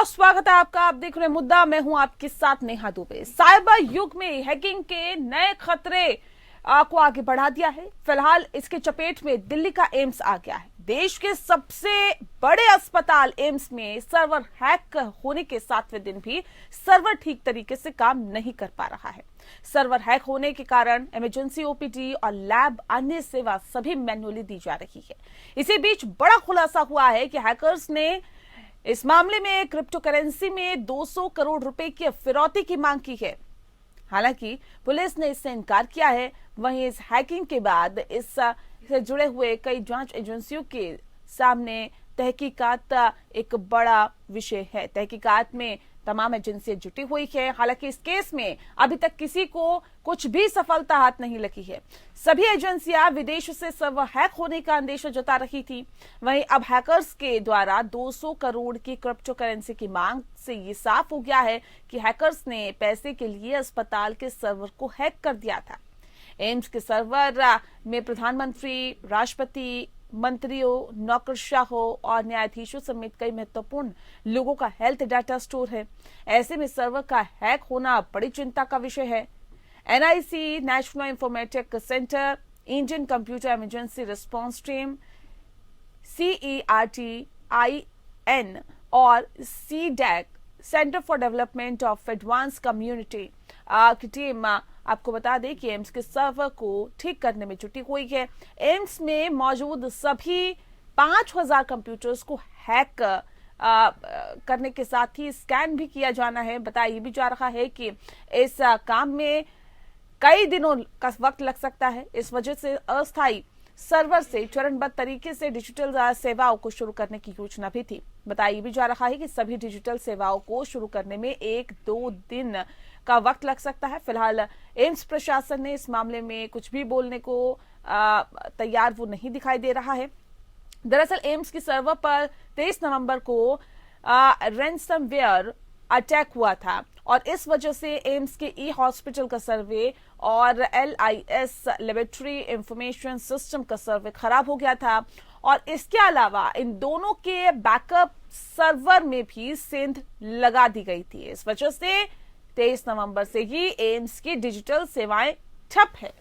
बहुत स्वागत है आपका। आप देख रहे हैं मुद्दा, मैं हूं आपके साथ नेहा दुबे। साइबर युग में हैकिंग के नए खतरे को आगे बढ़ा दिया है। फिलहाल इसके चपेट में दिल्ली का एम्स आ गया है। देश के सबसे बड़े अस्पताल एम्स में सर्वर हैक होने के 7वें दिन भी सर्वर ठीक तरीके से काम नहीं कर पा रहा है। सर्वर हैक होने के कारण इमरजेंसी ओपीडी और लैब अन्य सेवा सभी मैन्युअली दी जा रही है। इसी बीच बड़ा खुलासा हुआ है कि हैकर्स ने इस मामले में क्रिप्टो करेंसी में 200 करोड़ रुपए की फिरौती की मांग की है। हालांकि पुलिस ने इससे इनकार किया है। वहीं इस हैकिंग के बाद इससे जुड़े हुए कई जांच एजेंसियों के सामने तहकीकात एक बड़ा विषय है। तहकीकात में तमाम एजेंसियां जुटी हुई है। हालांकि इस केस में अभी तक किसी को कुछ भी सफलता हाथ नहीं लगी है। सभी एजेंसियां विदेश से सर्वर हैक होने का अंदेशा जता रही थी। वहीं अब हैकर्स के द्वारा 200 करोड़ की क्रिप्टो करेंसी की मांग से ये साफ हो गया है कि हैकर्स ने पैसे के लिए अस्पताल के सर्वर को हैक कर दिया था। एम्स के सर्वर में प्रधानमंत्री, राष्ट्रपति, मंत्रियों, नौकरशाहों और न्यायाधीशों समेत कई महत्वपूर्ण लोगों का हेल्थ डाटा स्टोर है। ऐसे में सर्वर का हैक होना बड़ी चिंता का विषय है। NIC, national informatic centre, Indian computer emergency response team, CERT-IN और CDAC, centre for development of advance community की टीम आपको बता दें कि एम्स के सर्वर को ठीक करने में जुटी हुई है। एम्स में मौजूद सभी 5000 कंप्यूटर्स को हैक करने के साथ ही स्कैन भी किया जाना है। बताया भी जा रहा है कि इस काम में कई दिनों का वक्त लग सकता है। इस वजह से अस्थायी सर्वर से चरणबद्ध तरीके से डिजिटल सेवाओं को शुरू करने की योजना भी थी। बताया भी जा रहा है कि सभी डिजिटल सेवाओं को शुरू करने में 1-2 दिन का वक्त लग सकता है। फिलहाल एम्स प्रशासन ने इस मामले में कुछ भी बोलने को तैयार वो नहीं दिखाई दे रहा है। दरअसल एम्स की सर्वर पर 23 नवंबर को रैंसमवेयर अटैक हुआ था और इस वजह से एम्स के ई हॉस्पिटल का सर्वे और LIS लेबोरेटरी इंफॉर्मेशन सिस्टम का सर्वे खराब हो गया था। और इसके अलावा इन दोनों के बैकअप सर्वर में भी सेंध लगा दी गई थी। इस वजह से 23 नवंबर से ही एम्स की डिजिटल सेवाएं ठप है।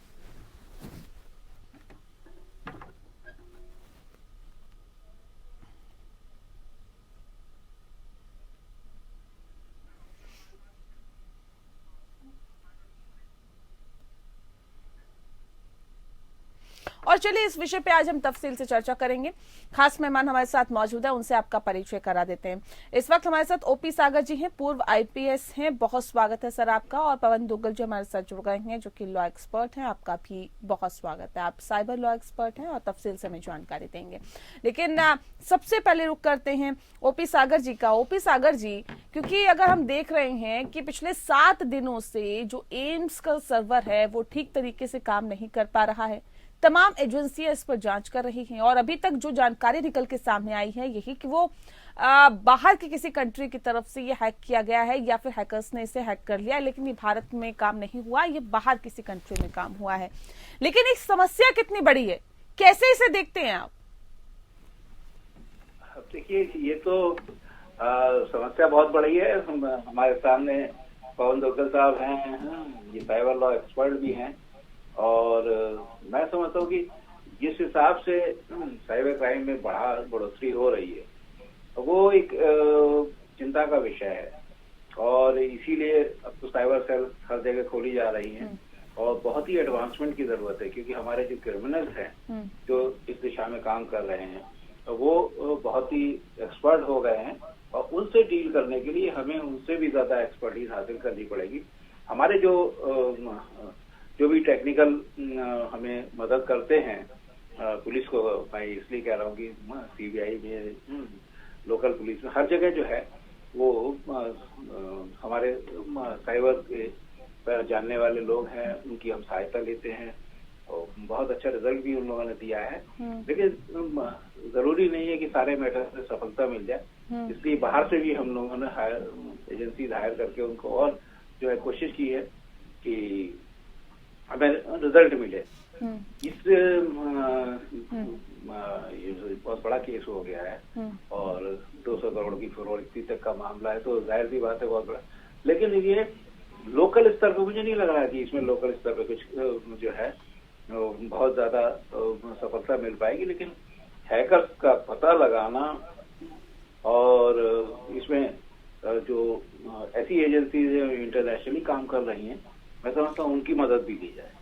और चलिए इस विषय पे आज हम तफसील से चर्चा करेंगे। खास मेहमान हमारे साथ मौजूद है, उनसे आपका परिचय करा देते हैं। इस वक्त हमारे साथ ओपी सागर जी हैं, पूर्व IPS हैं। बहुत स्वागत है सर आपका। और पवन दुग्गल जी हमारे साथ जुड़ गए हैं, जो कि लॉ एक्सपर्ट हैं। आपका भी बहुत स्वागत है। आप साइबर लॉ एक्सपर्ट हैं और तफसील से हमें जानकारी देंगे। लेकिन सबसे पहले रुक करते हैं ओपी सागर जी का। ओपी सागर जी, क्योंकि अगर हम देख रहे हैं कि पिछले 7 दिनों से जो एम्स का सर्वर है वो ठीक तरीके से काम नहीं कर पा रहा है। तमाम एजेंसियां इस पर जांच कर रही हैं और अभी तक जो जानकारी निकल के सामने आई है यही कि वो बाहर की किसी कंट्री की तरफ से ये हैक किया गया है या फिर हैकर्स ने इसे हैक कर लिया, लेकिन ये भारत में काम नहीं हुआ, ये बाहर किसी कंट्री में काम हुआ है। लेकिन एक समस्या कितनी बड़ी है, कैसे इसे देखते हैं आप? देखिए, ये तो समस्या बहुत बड़ी है। हमारे सामने पवन दुग्गल साहब हैं, ये साइबर लॉ एक्सपर्ट भी हैं। और मैं समझता हूँ कि जिस हिसाब से साइबर क्राइम में बढ़ोतरी हो रही है वो एक चिंता का विषय है। और इसीलिए अब तो साइबर सेल हर जगह खोली जा रही हैं और बहुत ही एडवांसमेंट की जरूरत है, क्योंकि हमारे जो क्रिमिनल्स हैं जो इस दिशा में काम कर रहे हैं वो बहुत ही एक्सपर्ट हो गए हैं और उनसे डील करने के लिए हमें उनसे भी ज्यादा एक्सपर्टीज हासिल करनी पड़ेगी। हमारे जो भी टेक्निकल हमें मदद करते हैं, पुलिस को मैं इसलिए कह रहा हूँ कि CBI में, लोकल पुलिस में, हर जगह जो है वो हमारे साइबर के पर जानने वाले लोग हैं, उनकी हम सहायता लेते हैं और बहुत अच्छा रिजल्ट भी उन लोगों ने दिया है। लेकिन जरूरी नहीं है कि सारे मैटर से सफलता मिल जाए, इसलिए बाहर से भी हम लोगों ने एजेंसी हायर करके उनको और जो है कोशिश की है कि हमें रिजल्ट मिले। इस ये बहुत बड़ा केस हो गया है और 200 करोड़ की फरोख्ती तक का मामला है, तो जाहिर सी बात है बहुत बड़ा। लेकिन ये लोकल स्तर पे मुझे नहीं लग रहा है कि इसमें लोकल स्तर पे कुछ जो है बहुत ज्यादा सफलता मिल पाएगी। लेकिन हैकर्स का पता लगाना और इसमें जो ऐसी एजेंसीज इंटरनेशनली काम कर रही हैं, मैं समझता हूँ उनकी मदद भी ली जाए।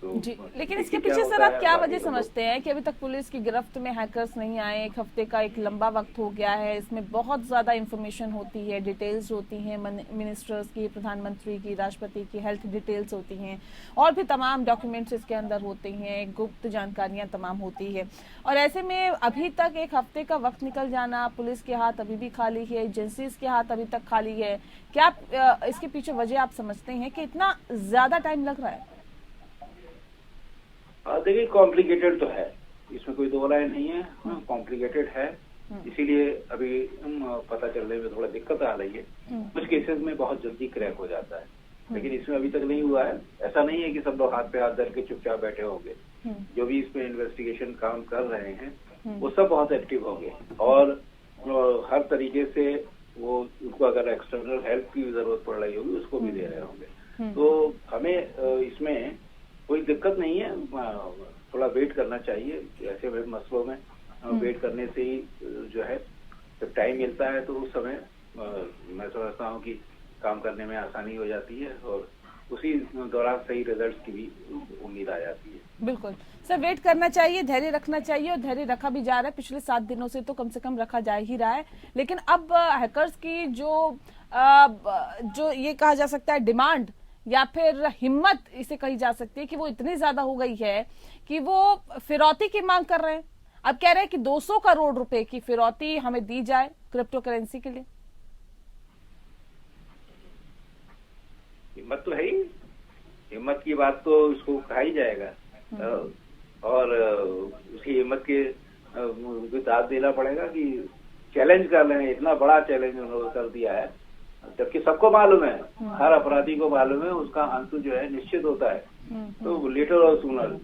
तो जी, लेकिन इसके पीछे सर आप क्या वजह समझते हैं कि अभी तक पुलिस की गिरफ्त में हैकर्स नहीं आए? एक हफ्ते का एक लंबा वक्त हो गया है, इसमें बहुत ज्यादा इंफॉर्मेशन होती है, डिटेल्स होती हैं मिनिस्टर्स की, प्रधानमंत्री की, राष्ट्रपति की, हेल्थ डिटेल्स होती हैं और भी तमाम डॉक्यूमेंट्स इसके अंदर होते हैं, गुप्त जानकारियां तमाम होती है। और ऐसे में अभी तक एक हफ्ते का वक्त निकल जाना, पुलिस के हाथ अभी भी खाली है, एजेंसीज के हाथ अभी तक खाली है, क्या इसके पीछे वजह आप समझते हैं कि इतना ज्यादा टाइम लग रहा है? देखिए, कॉम्प्लिकेटेड तो है, इसमें कोई दो राय नहीं है, कॉम्प्लिकेटेड है, इसीलिए अभी पता चलने में थोड़ा दिक्कत आ रही है। कुछ केसेस में बहुत जल्दी क्रैक हो जाता है, लेकिन इसमें अभी तक नहीं हुआ है। ऐसा नहीं है कि सब लोग हाथ पे हाथ धर के चुपचाप बैठे होंगे। जो भी इसमें इन्वेस्टिगेशन काम कर रहे हैं वो सब बहुत एक्टिव होंगे और हर तरीके से वो उनको अगर एक्सटर्नल हेल्प की जरूरत पड़ रही होगी उसको भी दे रहे होंगे। तो हमें इसमें कोई दिक्कत नहीं है, थोड़ा वेट करना चाहिए। ऐसे मसलों में वेट करने से ही जो है जब टाइम मिलता है तो उस समय मैं समझता हूँ कि काम करने में आसानी हो जाती है और उसी दौरान सही रिजल्ट्स की भी उम्मीद आ जाती है। बिल्कुल सर, वेट करना चाहिए, धैर्य रखना चाहिए और धैर्य रखा भी जा रहा है। पिछले 7 दिनों से तो कम से कम रखा जा ही रहा है। लेकिन अब हैकर्स की जो ये कहा जा सकता है डिमांड या फिर हिम्मत इसे कही जा सकती है कि वो इतनी ज्यादा हो गई है कि वो फिरौती की मांग कर रहे हैं। अब कह रहे हैं कि 200 करोड़ रुपए की फिरौती हमें दी जाए क्रिप्टो करेंसी के लिए। हिम्मत तो है ही, हिम्मत की बात तो उसको कहा ही जाएगा और उसकी हिम्मत के दाद देना पड़ेगा कि चैलेंज कर रहे हैं, इतना बड़ा चैलेंज उन्होंने कर दिया है, जबकि सबको मालूम है, हर अपराधी को मालूम है उसका अंत जो है निश्चित होता है। तो लेटर और सूनर,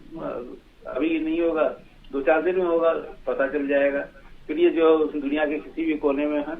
अभी नहीं होगा, 2-4 दिन में होगा, पता चल जाएगा। फिर ये जो दुनिया के किसी भी कोने में है,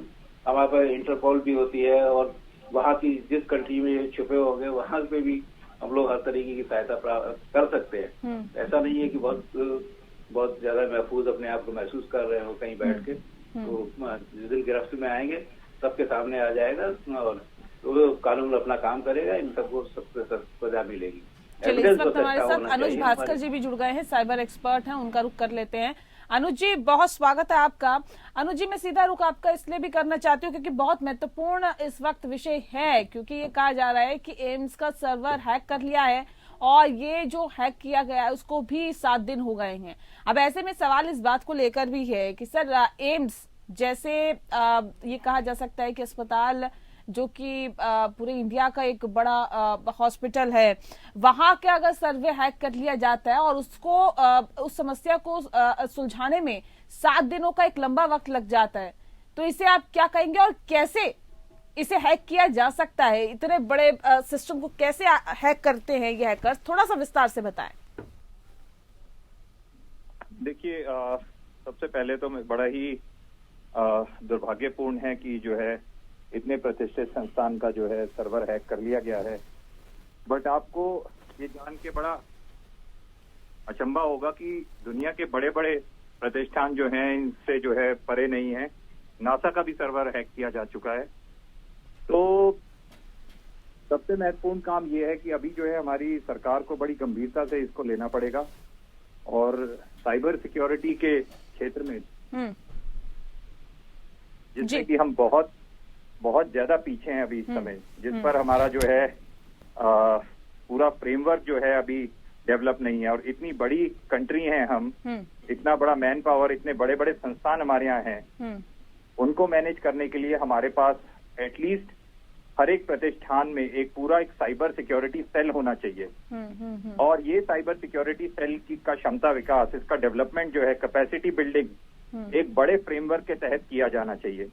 हमारे पास इंटरपोल भी होती है और वहाँ की जिस कंट्री में छुपे होंगे वहाँ पे भी हम लोग हर तरीके की सहायता प्राप्त कर सकते हैं। ऐसा नहीं है कि बहुत ज्यादा महफूज अपने आप को महसूस कर रहे हो कहीं बैठ के। तो जिस दिन गिरफ्त में आएंगे सबके सामने आ जाएगा और तो कानून अपना काम करेगा, इन सबको सजा मिलेगी। चलिए, इस वक्त हमारे साथ अनुज भास्कर जी भी जुड़ गए हैं, साइबर एक्सपर्ट हैं, उनका रुख कर लेते हैं। अनुज जी, बहुत स्वागत है आपका। अनुज जी, मैं सीधा रुख आपका इसलिए भी करना चाहती हूँ क्योंकि बहुत महत्वपूर्ण इस वक्त विषय है, क्योंकि ये कहा जा रहा है कि एम्स का सर्वर हैक कर लिया है और ये जो हैक किया गया है उसको भी 7 दिन हो गए हैं। अब ऐसे में सवाल इस बात को लेकर भी है कि सर एम्स जैसे ये कहा जा सकता है कि अस्पताल जो कि पूरे इंडिया का एक बड़ा हॉस्पिटल है, वहां का अगर सर्वे हैक कर लिया जाता है और उसको उस समस्या को सुलझाने में 7 दिनों का एक लंबा वक्त लग जाता है, तो इसे आप क्या कहेंगे और कैसे इसे हैक किया जा सकता है? इतने बड़े सिस्टम को कैसे हैक करते हैं ये हैकर्स, थोड़ा सा विस्तार से बताएं। देखिए, सबसे पहले तो बड़ा ही दुर्भाग्यपूर्ण है कि जो है इतने प्रतिष्ठित संस्थान का जो है सर्वर हैक कर लिया गया है। बट आपको ये जान के बड़ा अचंभा होगा कि दुनिया के बड़े बड़े प्रतिष्ठान जो हैं इनसे जो है परे नहीं है। नासा का भी सर्वर हैक किया जा चुका है। तो सबसे महत्वपूर्ण काम ये है कि अभी जो है हमारी सरकार को बड़ी गंभीरता से इसको लेना पड़ेगा और साइबर सिक्योरिटी के क्षेत्र में जिससे कि हम बहुत ज्यादा पीछे हैं अभी इस समय, जिस पर हमारा जो है पूरा फ्रेमवर्क जो है अभी डेवलप नहीं है। और इतनी बड़ी कंट्री है हम, इतना बड़ा मैन पावर, इतने बड़े बड़े संस्थान हमारे यहाँ हैं, उनको मैनेज करने के लिए हमारे पास एटलीस्ट हर एक प्रतिष्ठान में एक साइबर सिक्योरिटी सेल होना चाहिए। और ये साइबर सिक्योरिटी सेल का क्षमता विकास, इसका डेवलपमेंट जो है, कैपेसिटी बिल्डिंग एक बड़े फ्रेमवर्क के तहत किया जाना चाहिए।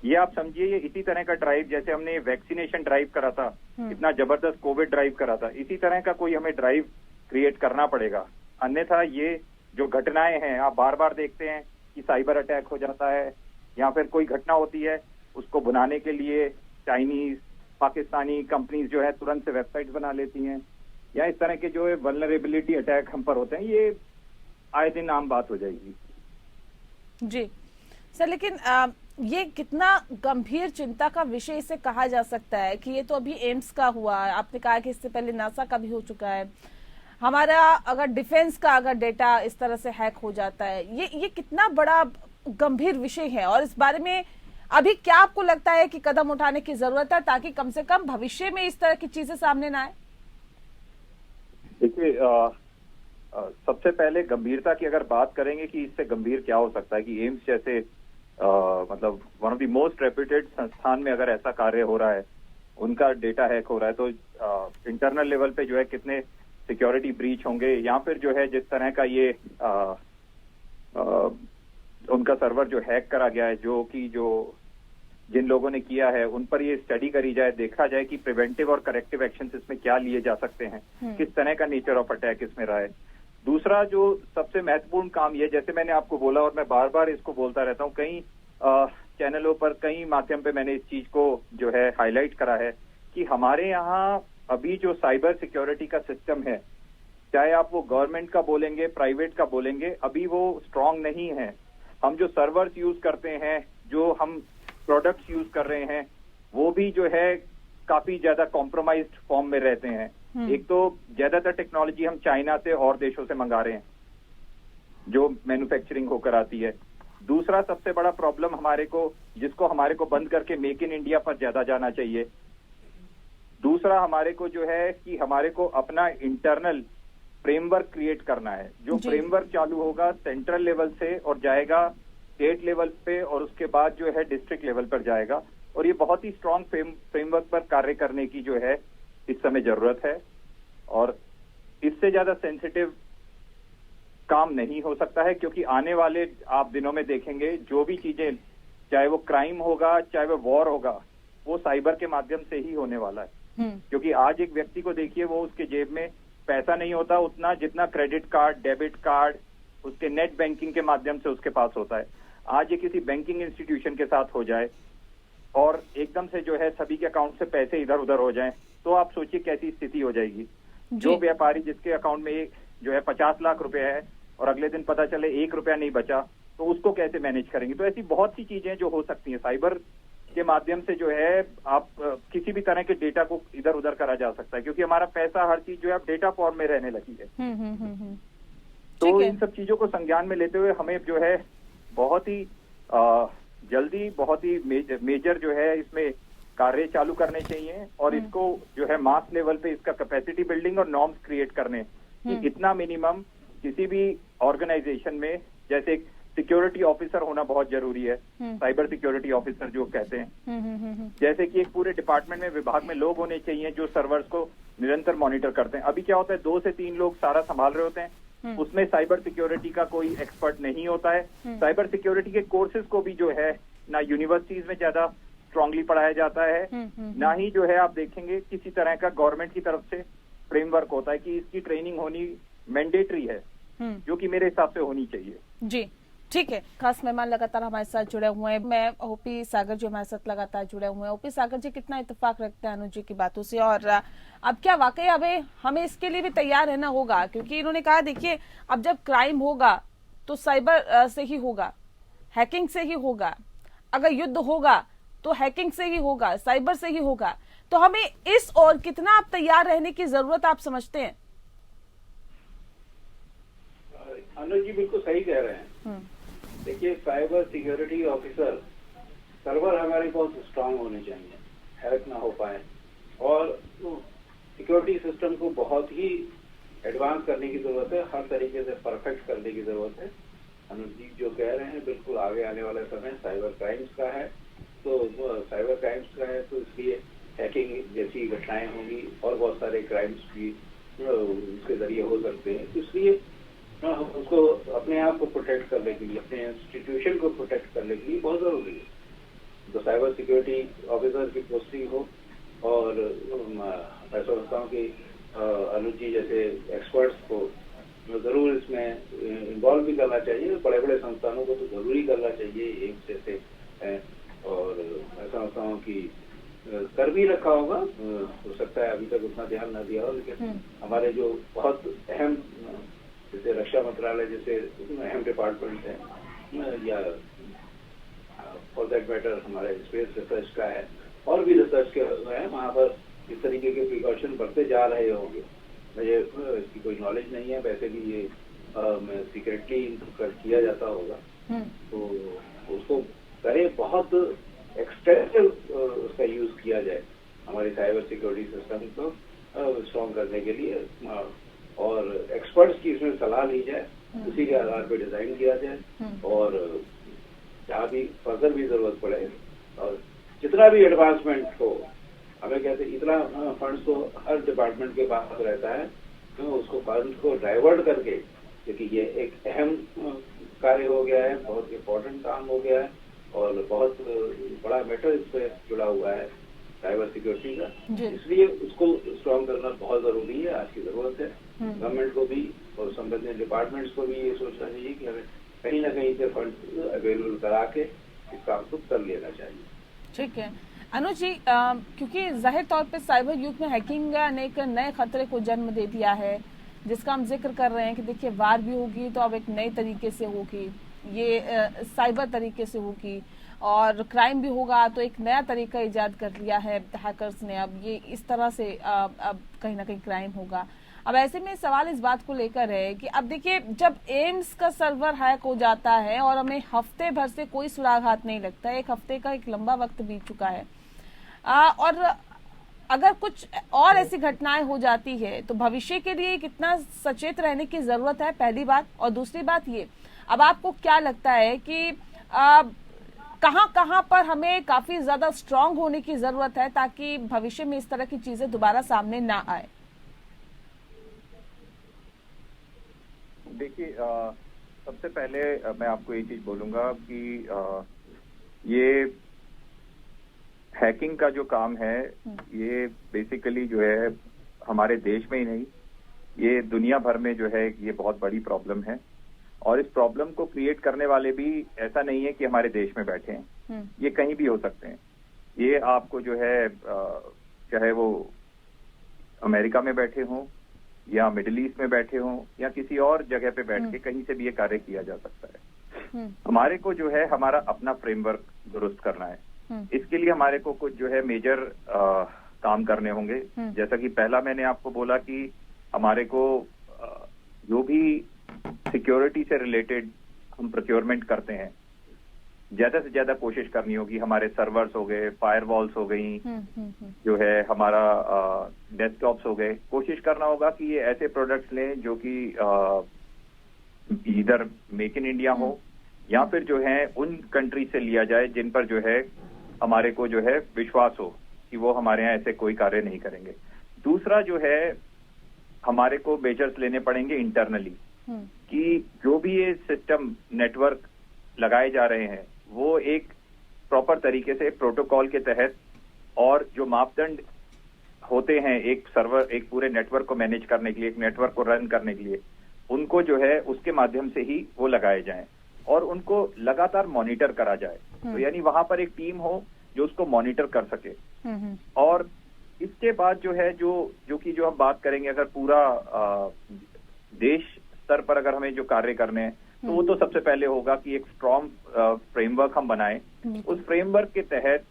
ये आप समझिए, ये इसी तरह का ड्राइव जैसे हमने वैक्सीनेशन ड्राइव करा था, इतना जबरदस्त कोविड ड्राइव करा था, इसी तरह का कोई हमें ड्राइव क्रिएट करना पड़ेगा। अन्यथा ये जो घटनाएं हैं, आप बार बार देखते हैं कि साइबर अटैक हो जाता है या फिर कोई घटना होती है, उसको भुनाने के लिए चाइनीज पाकिस्तानी कंपनीज जो है तुरंत से वेबसाइट्स बना लेती हैं, या इस तरह के जो है वल्नरेबिलिटी अटैक हम पर होते हैं, ये आए दिन आम बात हो जाएगी। जी सर, लेकिन ये कितना गंभीर चिंता का विषय इसे कहा जा सकता है कि ये तो अभी एम्स का हुआ, आपने कहा कि इससे पहले नासा का भी हो चुका है, हमारा अगर डिफेंस का अगर डेटा इस तरह से हैक हो जाता है, ये कितना बड़ा गंभीर विषय है, और इस बारे में अभी क्या आपको लगता है कि कदम उठाने की जरूरत है ताकि कम से कम भविष्य में इस तरह की चीजें सामने ना आए? देखिए, सबसे पहले गंभीरता की अगर बात करेंगे कि इससे गंभीर क्या हो सकता है कि एम्स जैसे मतलब one of the most reputed संस्थान में अगर ऐसा कार्य हो रहा है, उनका डेटा हैक हो रहा है, तो इंटरनल लेवल पे जो है कितने सिक्योरिटी ब्रीच होंगे, या फिर जो है जिस तरह का ये उनका सर्वर जो हैक करा गया है, जो जिन लोगों ने किया है उन पर ये स्टडी करी जाए, देखा जाए कि प्रिवेंटिव और करेक्टिव एक्शंस इसमें क्या लिए जा सकते हैं, किस तरह का नेचर ऑफ अटैक इसमें रहा है। दूसरा जो सबसे महत्वपूर्ण काम ये, जैसे मैंने आपको बोला और मैं बार बार इसको बोलता रहता हूँ, कई चैनलों पर कई माध्यम पे मैंने इस चीज को जो है हाईलाइट करा है कि हमारे यहाँ अभी जो साइबर सिक्योरिटी का सिस्टम है, चाहे आप वो गवर्नमेंट का बोलेंगे, प्राइवेट का बोलेंगे, अभी वो स्ट्रांग नहीं है। हम जो सर्वर्स यूज करते हैं, जो हम प्रोडक्ट्स यूज कर रहे हैं, वो भी जो है काफी ज्यादा कॉम्प्रोमाइज्ड फॉर्म में रहते हैं। एक तो ज्यादातर टेक्नोलॉजी हम चाइना से और देशों से मंगा रहे हैं जो मैन्युफैक्चरिंग होकर आती है। दूसरा सबसे बड़ा प्रॉब्लम जिसको हमारे को बंद करके मेक इन इंडिया पर ज्यादा जाना चाहिए। दूसरा हमारे को जो है कि हमारे को अपना इंटरनल फ्रेमवर्क क्रिएट करना है, जो फ्रेमवर्क चालू होगा सेंट्रल लेवल से और जाएगा स्टेट लेवल पे और उसके बाद जो है डिस्ट्रिक्ट लेवल पर जाएगा, और ये बहुत ही स्ट्रांग फ्रेमवर्क पर कार्य करने की जो है इस समय जरूरत है। और इससे ज्यादा सेंसिटिव काम नहीं हो सकता है, क्योंकि आने वाले आप दिनों में देखेंगे जो भी चीजें, चाहे वो क्राइम होगा चाहे वो वॉर होगा, वो साइबर के माध्यम से ही होने वाला है। क्योंकि आज एक व्यक्ति को देखिए, वो उसके जेब में पैसा नहीं होता उतना जितना क्रेडिट कार्ड, डेबिट कार्ड, उसके नेट बैंकिंग के माध्यम से उसके पास होता है। आज ये किसी बैंकिंग इंस्टीट्यूशन के साथ हो जाए और एकदम से जो है सभी के अकाउंट से पैसे इधर उधर हो जाएं, तो आप सोचिए कैसी स्थिति हो जाएगी। जो व्यापारी जिसके अकाउंट में जो है 50 लाख रुपए है और अगले दिन पता चले 1 रुपया नहीं बचा, तो उसको कैसे मैनेज करेंगे। तो ऐसी बहुत सी चीजें जो हो सकती हैं साइबर के माध्यम से, जो है आप किसी भी तरह के डेटा को इधर उधर करा जा सकता है, क्योंकि हमारा पैसा हर चीज जो है अब डेटा फॉर्म में रहने लगी है। तो इन सब चीजों को संज्ञान में लेते हुए हमें जो है बहुत ही जल्दी, बहुत ही मेजर जो है इसमें कार्य चालू करने चाहिए, और इसको जो है मास लेवल पे इसका कैपेसिटी बिल्डिंग और नॉर्म्स क्रिएट करने, इतना मिनिमम किसी भी ऑर्गेनाइजेशन में, जैसे सिक्योरिटी ऑफिसर होना बहुत जरूरी है, साइबर सिक्योरिटी ऑफिसर जो कहते हैं, जैसे कि एक पूरे डिपार्टमेंट में, विभाग में लोग होने चाहिए जो सर्वर्स को निरंतर मॉनिटर करते हैं। अभी क्या होता है, 2 से 3 लोग सारा संभाल रहे होते हैं, उसमें साइबर सिक्योरिटी का कोई एक्सपर्ट नहीं होता है। साइबर सिक्योरिटी के कोर्सेज को भी जो है ना यूनिवर्सिटीज में ज्यादा स्ट्रांगली पढ़ाया जाता है, ना ही जो है आप देखेंगे किसी तरह का गवर्नमेंट की तरफ से फ्रेमवर्क होता है कि इसकी ट्रेनिंग होनी मैंडेटरी है, जो कि मेरे हिसाब से होनी चाहिए। जी ठीक है। खास मेहमान लगातार हमारे साथ जुड़े हुए हैं, मैं ओपी सागर जी हमारे साथ लगातार जुड़े हुए हैं। ओपी सागर जी, कितना इत्तेफाक रखते हैं अनुज जी की बातों से, और अब क्या वाकई हमें इसके लिए भी तैयार रहना होगा, क्योंकि इन्होंने कहा देखिए अब जब क्राइम होगा तो साइबर से ही होगा, हैकिंग से ही होगा, अगर युद्ध होगा तो हैकिंग से ही होगा, साइबर से ही होगा। तो हमें इस और कितना आप तैयार रहने की जरूरत आप समझते हैं? अनुज जी बिल्कुल सही कह रहे हैं। देखिए, साइबर सिक्योरिटी ऑफिसर सर्वर हमारे बहुत स्ट्रांग होने चाहिए, हैक ना हो पाए, और सिक्योरिटी सिस्टम को बहुत ही एडवांस करने की जरूरत है, हर तरीके से परफेक्ट करने की जरूरत है। अनुज जी जो कह रहे हैं बिल्कुल, आगे आने वाला समय साइबर क्राइम्स का है, तो साइबर क्राइम्स का है, तो इसलिए हैकिंग जैसी घटनाएं होंगी और बहुत सारे क्राइम्स भी उसके जरिए हो सकते हैं। तो इसलिए उसको अपने आप को प्रोटेक्ट करने के लिए, अपने इंस्टीट्यूशन को प्रोटेक्ट करने के लिए बहुत जरूरी है तो साइबर सिक्योरिटी ऑफिसर की पोस्टिंग हो। और मैं समझता हूँ कि अनुज जी जैसे एक्सपर्ट्स को जरूर इसमें इन्वॉल्व करना चाहिए, बड़े बड़े संस्थानों को तो जरूरी करना चाहिए एम्स जैसे है, और मैं समझता हूँ कि कर भी रखा होगा, हो सकता है अभी तक उतना ध्यान न दिया हो, लेकिन हमारे जो बहुत अहम जैसे रक्षा मंत्रालय जैसे अहम डिपार्टमेंट है, या फॉर दैट मैटर हमारे स्पेस रिसर्च का है और भी रिसर्च के है, वहाँ पर इस तरीके के प्रिकॉशन बढ़ते जा रहे होंगे। मुझे इसकी कोई नॉलेज नहीं है, वैसे भी ये सीक्रेटली किया जाता होगा, तो उसको करे बहुत एक्सटेंसिव उसका यूज किया जाए हमारी साइबर सिक्योरिटी सिस्टम को स्ट्रॉन्ग करने के लिए, और एक्सपर्ट्स की इसमें सलाह ली जाए, उसी के आधार पर डिजाइन किया जाए, और जहाँ भी फर्दर भी जरूरत पड़े और जितना भी एडवांसमेंट हो, हमें कहते इतना फंड्स तो हर डिपार्टमेंट के पास रहता है, तो उसको फंड को डाइवर्ट करके, क्योंकि ये एक अहम कार्य हो गया है, बहुत इम्पोर्टेंट काम हो गया है और बहुत बड़ा मैटर इससे जुड़ा हुआ है साइबर सिक्योरिटी का, इसलिए उसको स्ट्रॉन्ग करना बहुत जरूरी है, आज की जरूरत है। गवर्नमेंट को भी और संबंधित डिपार्टमेंट्स को भी ये सोचना चाहिए कि हमें कहीं ना कहीं से फंड अवेलेबल करा के इस काम को कर लेना चाहिए। ठीक है अनुज जी, क्योंकि जाहिर तौर पे साइबर युग में हैकिंग ने एक नए खतरे को जन्म दे दिया है, जिसका हम जिक्र कर रहे हैं कि देखिए वार भी होगी तो अब एक नए तरीके से होगी, ये साइबर तरीके से होगी, और क्राइम भी होगा तो एक नया तरीका इजाद कर लिया है हैकर्स ने, अब ये इस तरह से अब कहीं ना कहीं क्राइम होगा। अब ऐसे में सवाल इस बात को लेकर है कि अब देखिए जब एम्स का सर्वर हैक हो जाता है और हमें हफ्ते भर से कोई सुराग हाथ नहीं लगता, एक हफ्ते का एक लंबा वक्त बीत चुका है, और अगर कुछ और ऐसी घटनाएं हो जाती है तो भविष्य के लिए कितना सचेत रहने की जरूरत है, पहली बात। और दूसरी बात ये, अब आपको क्या लगता है कि कहां पर हमें काफी ज्यादा स्ट्रांग होने की जरूरत है ताकि भविष्य में इस तरह की चीजें दोबारा सामने ना आए? देखिए, सबसे पहले मैं आपको ये चीज बोलूंगा कि ये हैकिंग का जो काम है, ये बेसिकली जो है हमारे देश में ही नहीं, ये दुनिया भर में जो है ये बहुत बड़ी प्रॉब्लम है, और इस प्रॉब्लम को क्रिएट करने वाले भी ऐसा नहीं है कि हमारे देश में बैठे हैं, ये कहीं भी हो सकते हैं। ये आपको जो है चाहे वो अमेरिका में बैठे हों या मिडिल ईस्ट में बैठे हों या किसी और जगह पे बैठ के कहीं से भी ये कार्य किया जा सकता है। हमारे को जो है हमारा अपना फ्रेमवर्क दुरुस्त करना है। इसके लिए हमारे को कुछ जो है मेजर काम करने होंगे। जैसा कि पहला मैंने आपको बोला कि हमारे को जो भी सिक्योरिटी से रिलेटेड हम प्रोक्योरमेंट करते हैं, ज्यादा से ज्यादा कोशिश करनी होगी। हमारे सर्वर्स हो गए, फायरवॉल्स हो गई, जो है हमारा डेस्कटॉप्स हो गए, कोशिश करना होगा कि ये ऐसे प्रोडक्ट्स लें जो कि इधर मेक इन इंडिया हो या फिर जो है उन कंट्री से लिया जाए जिन पर जो है हमारे को जो है विश्वास हो कि वो हमारे यहाँ ऐसे कोई कार्य नहीं करेंगे। दूसरा जो है हमारे को मेजर्स लेने पड़ेंगे इंटरनली कि जो भी ये सिस्टम नेटवर्क लगाए जा रहे हैं वो एक प्रॉपर तरीके से प्रोटोकॉल के तहत, और जो मापदंड होते हैं एक सर्वर, एक पूरे नेटवर्क को मैनेज करने के लिए, एक नेटवर्क को रन करने के लिए, उनको जो है उसके माध्यम से ही वो लगाए जाएं और उनको लगातार मॉनिटर करा जाए। तो यानी वहां पर एक टीम हो जो उसको मॉनिटर कर सके। और इसके बाद जो है जो हम बात करेंगे, अगर पूरा देश स्तर पर अगर हमें जो कार्य करने हैं तो वो तो सबसे पहले होगा कि एक स्ट्रॉन्ग फ्रेमवर्क हम बनाएं। उस फ्रेमवर्क के तहत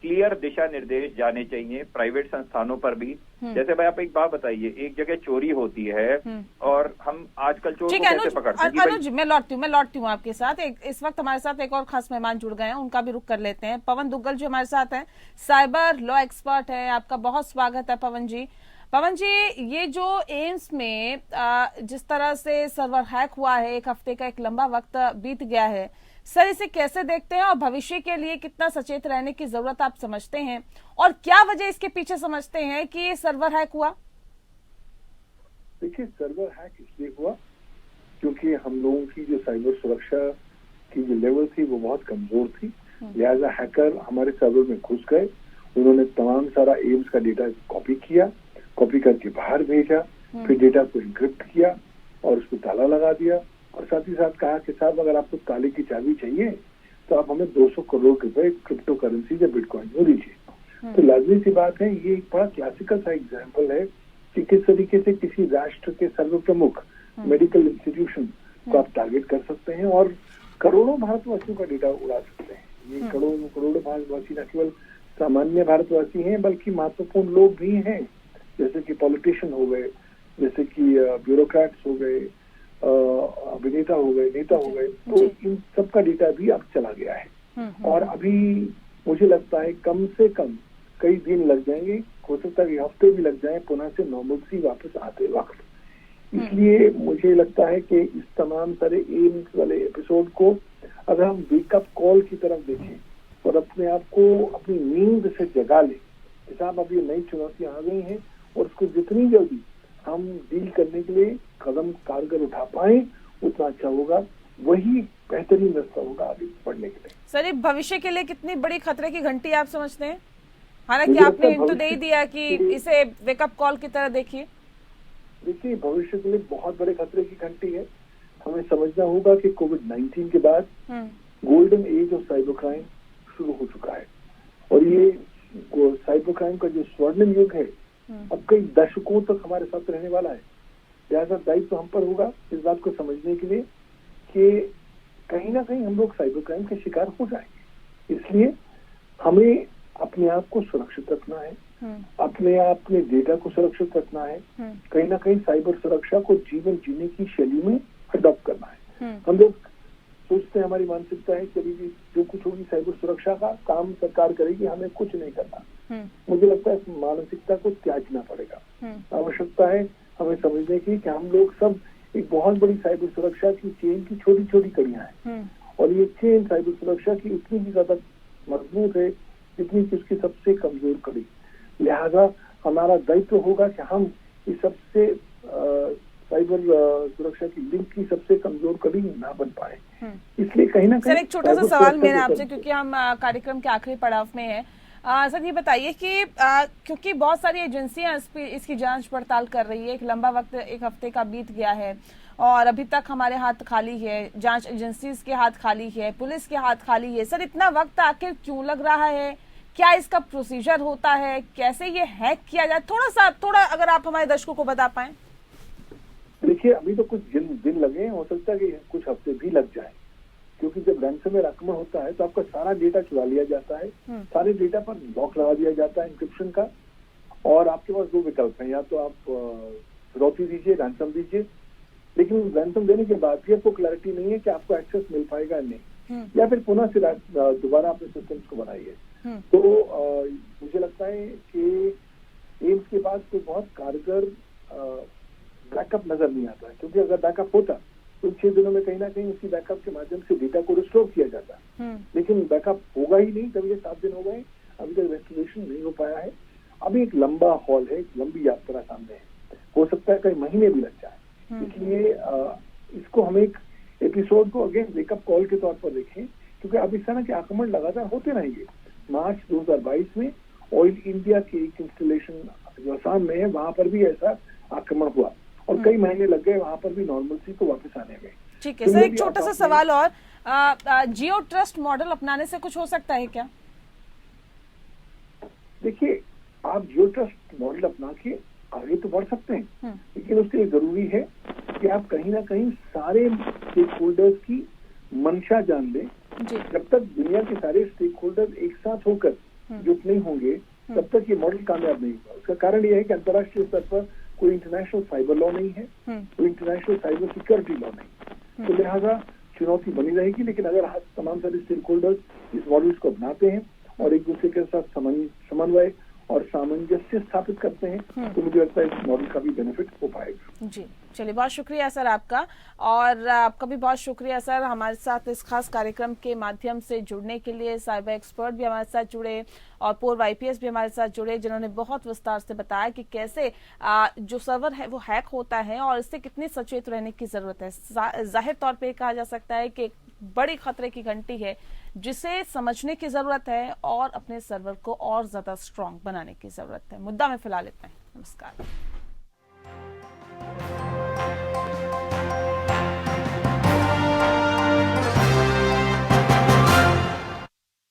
क्लियर दिशा निर्देश जाने चाहिए प्राइवेट संस्थानों पर भी। जैसे भाई आप एक बात बताइए, एक जगह चोरी होती है और हम आजकल चोर को कैसे पकड़ते हैं? अनुज, मैं लौटती हूँ आपके साथ। इस वक्त हमारे साथ एक और खास मेहमान जुड़ गए हैं, उनका भी रुख कर लेते हैं। पवन दुग्गल जो हमारे साथ हैं, साइबर लॉ एक्सपर्ट है। आपका बहुत स्वागत है पवन जी। पवन जी, ये जो एम्स में जिस तरह से सर्वर हैक हुआ है, एक हफ्ते का एक लंबा वक्त बीत गया है, सर इसे कैसे देखते हैं और भविष्य के लिए कितना सचेत रहने की जरूरत आप समझते हैं, और क्या वजह इसके पीछे समझते हैं कि ये सर्वर हैक हुआ? देखिए, सर्वर हैक इसलिए हुआ क्योंकि हम लोगों की जो साइबर सुरक्षा की जो लेवल थी वो बहुत कमजोर थी। लिहाजा हैकर हमारे सर्वर में घुस गए, उन्होंने तमाम सारा एम्स का डेटा कॉपी किया, कॉपी करके बाहर भेजा, फिर डेटा को एन्क्रिप्ट किया और उस पर ताला लगा दिया और साथ ही साथ कहा कि साहब अगर आपको ताले की चाबी चाहिए तो आप हमें 200 करोड़ रुपए क्रिप्टो करेंसी या बिटकॉइन में दीजिए। तो लाजमी सी बात है, ये एक बड़ा क्लासिकल सा एग्जाम्पल है कि किस तरीके से किसी राष्ट्र के सर्व प्रमुख मेडिकल इंस्टीट्यूशन को आप टारगेट कर सकते हैं और करोड़ों भारतवासियों का डेटा उड़ा सकते हैं। ये करोड़ों भारतवासी न केवल सामान्य भारतवासी हैं बल्कि महत्वपूर्ण लोग भी हैं, जैसे कि पॉलिटिशियन हो गए, जैसे कि ब्यूरोक्रेट्स हो गए, अभिनेता हो गए, नेता हो गए। तो इन सबका डेटा भी अब चला गया है और अभी मुझे लगता है कम से कम कई दिन लग जाएंगे, हो सकता है हफ्ते भी लग जाए पुनः से नॉर्मलसी वापस आते वक्त। इसलिए मुझे लगता है कि इस तमाम सारे एम्स वाले एपिसोड को अगर हम वेकअप कॉल की तरफ देखें और अपने आप को अपनी नींद से जगा लें कि साहब अब ये नई चुनौतियां आ गई हैं और उसको जितनी जल्दी हम डील करने के लिए कदम कारगर उठा पाए उतना अच्छा होगा, वही बेहतरीन रास्ता होगा आगे बढ़ने के लिए। सर, ये भविष्य के लिए कितनी बड़ी खतरे की घंटी आप समझते हैं? हालांकि आपने हिंट तो दे ही दिया कि इसे वेकअप कॉल की तरह देखिए। देखिए, भविष्य के लिए बहुत बड़े खतरे की घंटी है। हमें समझना होगा कि कोविड-19 के बाद golden age of cyber crime शुरू हो चुका है और ये साइबर क्राइम का जो स्वर्णिम युग है अब कई दशकों तक हमारे साथ रहने वाला है। लिहाजा दायित्व तो हम पर होगा इस बात को समझने के लिए कि कहीं ना कहीं हम लोग साइबर क्राइम के शिकार हो जाएंगे। इसलिए हमें अपने आप को सुरक्षित रखना है, अपने डेटा को सुरक्षित रखना है, कहीं ना कहीं साइबर सुरक्षा को जीवन जीने की शैली में अडॉप्ट करना है। हम लोग सोचते हैं, हमारी मानसिकता है कि अभी भी जो कुछ होगी साइबर सुरक्षा का काम सरकार करेगी, हमें कुछ नहीं करना। मुझे लगता है इस मानसिकता को त्यागना पड़ेगा। आवश्यकता है हमें समझने की कि हम लोग सब एक बहुत बड़ी साइबर सुरक्षा की चेन की छोटी छोटी कड़ियां हैं और ये चेन साइबर सुरक्षा की उतनी ही ज्यादा मजबूत है जितनी कि उसकी सबसे कमजोर कड़ी। लिहाजा हमारा दायित्व होगा कि हम इस सबसे साइबर सुरक्षा की लिंक की सबसे कमजोर कड़ी ना बन पाए। इसलिए कहीं ना कहीं सर, एक छोटा सा सवाल मेरा आपसे, क्योंकि हम कार्यक्रम के आखिरी पड़ाव में हैं। सर, ये बताइए कि क्योंकि बहुत सारी एजेंसियां इसकी जांच पड़ताल कर रही है, एक लंबा वक्त एक हफ्ते का बीत गया है और अभी तक हमारे हाथ खाली है, जांच एजेंसीज के हाथ खाली है, पुलिस के हाथ खाली है। सर, इतना वक्त आखिर क्यों लग रहा है? क्या इसका प्रोसीजर होता है? कैसे ये हैक किया जाए? थोड़ा अगर आप हमारे दर्शकों को बता पाएं। देखिए, अभी तो कुछ दिन लगे, हो सकता है कि कुछ हफ्ते भी लग जाए, क्योंकि जब रैंसमवेयर आक्रमण होता है तो आपका सारा डेटा चुरा लिया जाता है, सारे डेटा पर लॉक लगा दिया जाता है इंक्रिप्शन का, और आपके पास दो विकल्प हैं, या तो आप फिरौती दीजिए, रैंसम दीजिए, लेकिन रैंसम देने के बाद भी आपको क्लैरिटी नहीं है कि आपको एक्सेस मिल पाएगा नहीं, या फिर पुनः से दोबारा अपने सिस्टम्स को बनाइए। तो मुझे लगता है कि एम्स के पास कोई बहुत कारगर बैकअप नजर नहीं आता है, क्योंकि अगर बैकअप होता तो 6 दिनों में कहीं ना कहीं उसकी बैकअप के माध्यम से डेटा को रिस्टोर किया जाता, लेकिन बैकअप होगा ही नहीं। तभी 7 दिन हो गए, अभी तक रेस्टोरेशन नहीं हो पाया है। अभी एक लंबा हॉल है, एक लंबी यात्रा सामने है, हो सकता है कई महीने भी लग जाए। इसलिए इसको हम एक एपिसोड को अगेन वेकअप कॉल के तौर पर देखें, क्योंकि अब इस तरह के आक्रमण लगातार होते रहेंगे। मार्च 2022 में ऑयल इंडिया के एक इंस्टॉलेशन जो असम में है, वहां पर भी ऐसा आक्रमण हुआ और कई महीने लग गए वहां पर भी नॉर्मलसी को वापस आने में। ठीक है सर, एक छोटा सा सवाल और, जियो ट्रस्ट मॉडल अपनाने से कुछ हो सकता है क्या? देखिए, आप जियो ट्रस्ट मॉडल अपना के आगे तो बढ़ सकते हैं, लेकिन उसके लिए जरूरी है कि आप कहीं ना कहीं सारे स्टेक होल्डर्स की मंशा जान लें। जब तक दुनिया के सारे स्टेक होल्डर एक साथ होकर जुट नहीं होंगे, तब तक ये मॉडल कामयाब नहीं होगा। उसका कारण यह है कि अंतर्राष्ट्रीय स्तर पर कोई इंटरनेशनल साइबर लॉ नहीं है, कोई इंटरनेशनल साइबर सिक्योरिटी लॉ नहीं, तो लिहाजा चुनौती बनी रहेगी। लेकिन अगर तमाम सारे स्टेक होल्डर्स इस मॉडल्स को अपनाते हैं और एक दूसरे के साथ समन्वय और सामंजस्य स्थापित करते हैं, तो मुझे लगता है इस मॉडल का भी बेनिफिट हो पाएगा। जी, चलिए, बहुत शुक्रिया सर आपका, और आपका भी बहुत शुक्रिया सर हमारे साथ इस खास कार्यक्रम के माध्यम से जुड़ने के लिए। साइबर एक्सपर्ट भी हमारे साथ जुड़े और पूर्व IPS भी हमारे साथ जुड़े, जिन्होंने बहुत विस्तार से बताया कि कैसे जो सर्वर है वो हैक होता है और इससे कितनी सचेत रहने की जरूरत है। जाहिर तौर पे कहा जा सकता है कि बड़ी खतरे की घंटी है जिसे समझने की जरूरत है और अपने सर्वर को और ज्यादा स्ट्रांग बनाने की जरूरत है। मुद्दा में फिलहाल इतना ही। नमस्कार।